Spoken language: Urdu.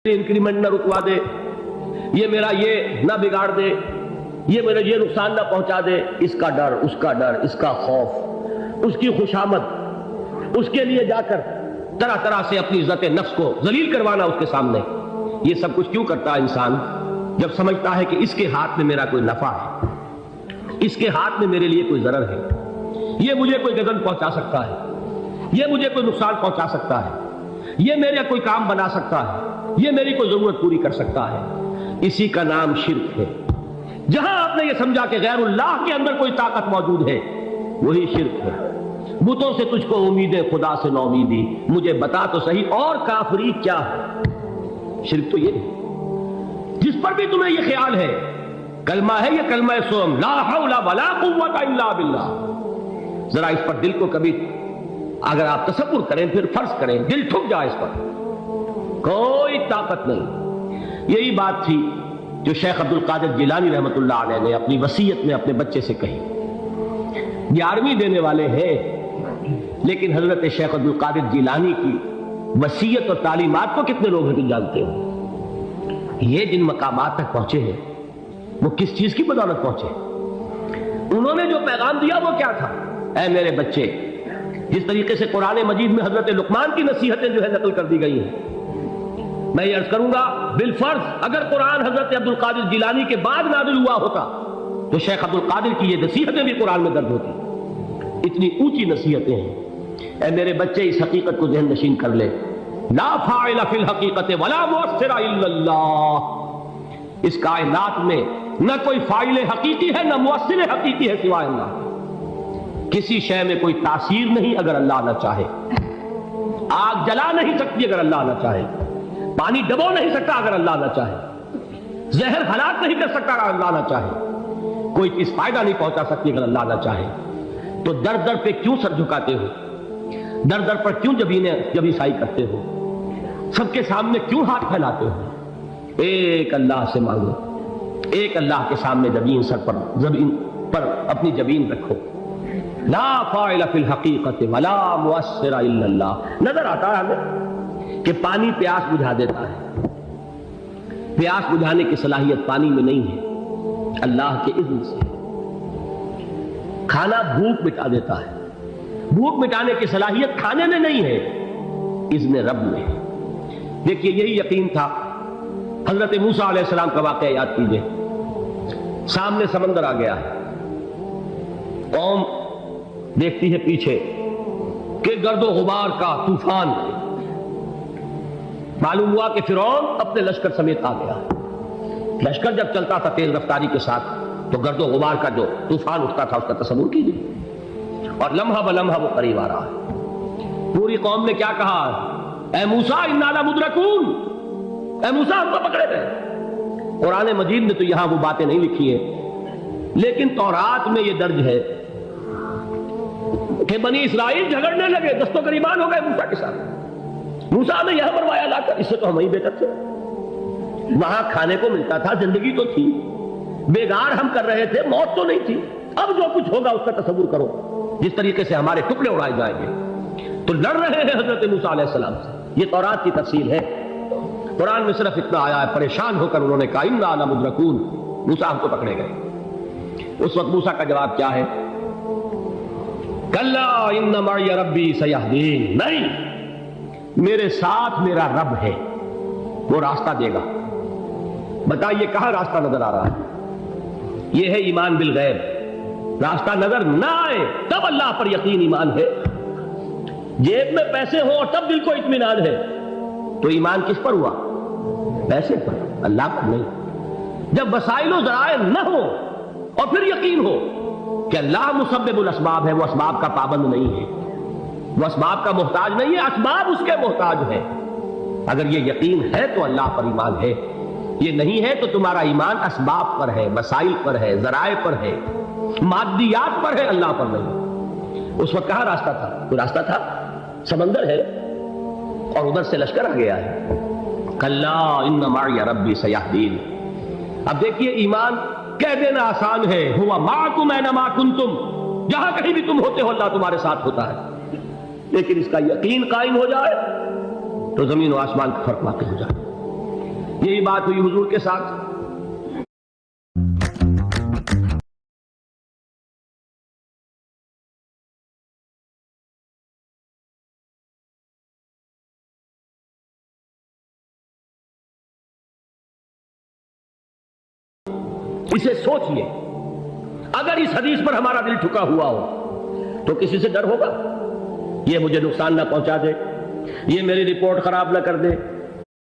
انکریمنٹ نہ رکوا دے، یہ میرا یہ نہ بگاڑ دے، یہ میرا یہ نقصان نہ پہنچا دے، اس کا ڈر، اس کا ڈر، اس کا خوف، اس کی خوشامد، اس کے لیے جا کر طرح طرح سے اپنی عزت نفس کو ذلیل کروانا اس کے سامنے. یہ سب کچھ کیوں کرتا ہے انسان؟ جب سمجھتا ہے کہ اس کے ہاتھ میں میرا کوئی نفع ہے، اس کے ہاتھ میں میرے لیے کوئی ضرر ہے، یہ مجھے کوئی گزن پہنچا سکتا ہے، یہ مجھے کوئی نقصان پہنچا سکتا ہے، یہ میرا کوئی کام بنا سکتا ہے، یہ میری کوئی ضرورت پوری کر سکتا ہے. اسی کا نام شرک ہے. جہاں آپ نے یہ سمجھا کہ غیر اللہ کے اندر کوئی طاقت موجود ہے، وہی شرک ہے. بتوں سے تجھ کو امید ہے، خدا سے نو امیدی، مجھے بتا تو صحیح اور کافری کیا ہے. شرک تو یہ ہے. جس پر بھی تمہیں یہ خیال ہے کلمہ ہے، یہ کلمہ سوم لا حول ولا قوت الا باللہ، ذرا اس پر دل کو کبھی اگر آپ تصور کریں، پھر فرض کریں، دل ٹھک جائے اس پر، کوئی طاقت نہیں. یہی بات تھی جو شیخ عبد القادر جیلانی رحمۃ اللہ علیہ نے اپنی وصیت میں اپنے بچے سے کہی. 11ویں دینے والے ہیں، لیکن حضرت شیخ عبد القادر جیلانی کی وصیت اور تعلیمات کو کتنے لوگ ہیں تم جانتے ہو؟ یہ جن مقامات تک پہنچے ہیں وہ کس چیز کی بدولت پہنچے؟ انہوں نے جو پیغام دیا وہ کیا تھا؟ اے میرے بچے، جس طریقے سے قرآن مجید میں حضرت لقمان کی نصیحتیں جو ہے نقل کر دی گئی ہیں، میں یہ عرض کروں گا بالفرض اگر قرآن حضرت عبد القادر جیلانی کے بعد نازل ہوا ہوتا تو شیخ عبد القادر کی یہ نصیحتیں بھی قرآن میں درج ہوتی. اتنی اونچی نصیحتیں ہیں. اے میرے بچے، اس حقیقت کو ذہن نشین کر لے، لا فاعل فی الحقیقت ولا مؤثر الا اللہ. اس کائنات میں نہ کوئی فاعل حقیقی ہے، نہ مؤثر حقیقی ہے سوائے اللہ. کسی شے میں کوئی تاثیر نہیں اگر اللہ نہ چاہے. آگ جلا نہیں سکتی اگر اللہ نہ چاہے. پانی ڈبو نہیں سکتا اگر اللہ نہ چاہے. زہر ہلاک نہیں کر سکتا اگر اللہ نہ چاہے. کوئی چیز فائدہ نہیں پہنچا سکتی اگر اللہ نہ چاہے. تو در در پہ کیوں سر جھکاتے ہو؟ در در پر کیوں جبیں سائی کرتے ہو؟ سب کے سامنے کیوں ہاتھ پھیلاتے ہو؟ ایک اللہ سے مانگو، ایک اللہ کے سامنے زمین پر اپنی جبین رکھو. لا فاعل فی الحقیقت ولا مؤثر الا اللہ. نظر آتا ہے ہمیں کہ پانی پیاس بجھا دیتا ہے. پیاس بجھانے کی صلاحیت پانی میں نہیں ہے، اللہ کے اذن سے. کھانا بھوک مٹا دیتا ہے، بھوک مٹانے کی صلاحیت کھانے میں نہیں ہے، اذن رب میں. دیکھیے یہی یقین تھا. حضرت موسیٰ علیہ السلام کا واقعہ یاد کیجئے. سامنے سمندر آ گیا ہے، قوم دیکھتی ہے پیچھے کہ گرد و غبار کا طوفان. معلوم ہوا کہ فرعون اپنے لشکر سمیت آ گیا. لشکر جب چلتا تھا تیز رفتاری کے ساتھ تو گرد و غبار کا جو طوفان اٹھتا تھا اس کا تصور کیجیے. اور لمحہ بلمحہ وہ قریب آ رہا ہے. پوری قوم نے کیا کہا؟ اے موسیٰ انا لمدرکون، اے موسیٰ ہم کو پکڑے گئے. قرآن مجید میں تو یہاں وہ باتیں نہیں لکھی ہیں، لیکن تورات میں یہ درج ہے کہ بنی اسرائیل جھگڑنے لگے، دست و گریبان ہو گئے موسیٰ کے ساتھ. موسیٰ نے یہ مروایا لا کر، اس سے تو ہم ہی بہتر تھے. وہاں کھانے کو ملتا تھا، زندگی تو تھی، بیگار ہم کر رہے تھے، موت تو نہیں تھی. اب جو کچھ ہوگا اس کا تصور کرو، جس طریقے سے ہمارے ٹکڑے اڑائے جائیں گے. تو لڑ رہے ہیں حضرت موسیٰ علیہ السلام سے. یہ تورات کی تفصیل ہے. قرآن میں صرف اتنا آیا ہے، پریشان ہو کر انہوں نے کہا انا لمدرکون، موسیٰ ہم کو پکڑے گئے. اس وقت موسیٰ کا جواب کیا ہے؟ کلا ان معی ربی سیہدین. نہیں، میرے ساتھ میرا رب ہے، وہ راستہ دے گا. بتائیے کہاں راستہ نظر آ رہا ہے؟ یہ ہے ایمان بالغیب. راستہ نظر نہ آئے تب اللہ پر یقین ایمان ہے. جیب میں پیسے ہوں اور تب دل کو اطمینان ہے تو ایمان کس پر ہوا؟ پیسے پر، اللہ پر نہیں. جب وسائل و ذرائع نہ ہو اور پھر یقین ہو کہ اللہ مسبب الاسباب ہے، وہ اسباب کا پابند نہیں ہے، وہ اسباب کا محتاج نہیں ہے، اسباب اس کے محتاج ہے. اگر یہ یقین ہے تو اللہ پر ایمان ہے. یہ نہیں ہے تو تمہارا ایمان اسباب پر ہے، وسائل پر ہے، ذرائع پر ہے، مادیات پر ہے، اللہ پر نہیں. اس وقت کہاں راستہ تھا؟ کوئی راستہ تھا؟ سمندر ہے اور ادھر سے لشکر آ گیا ہے. کلا ان معی ربی سیہدین. اب دیکھیے ایمان کہہ دینا آسان ہے، ہوا معکم اینما کنتم، جہاں کہیں بھی تم ہوتے ہو اللہ تمہارے ساتھ ہوتا ہے. لیکن اس کا یقین قائم ہو جائے تو زمین و آسمان کا فرق واقع ہو جائے. یہی بات ہوئی حضور کے ساتھ. اسے سوچئے، اگر اس حدیث پر ہمارا دل ٹھکا ہوا ہو تو کسی سے ڈر ہوگا؟ یہ مجھے نقصان نہ پہنچا دے، یہ میری رپورٹ خراب نہ کر دے،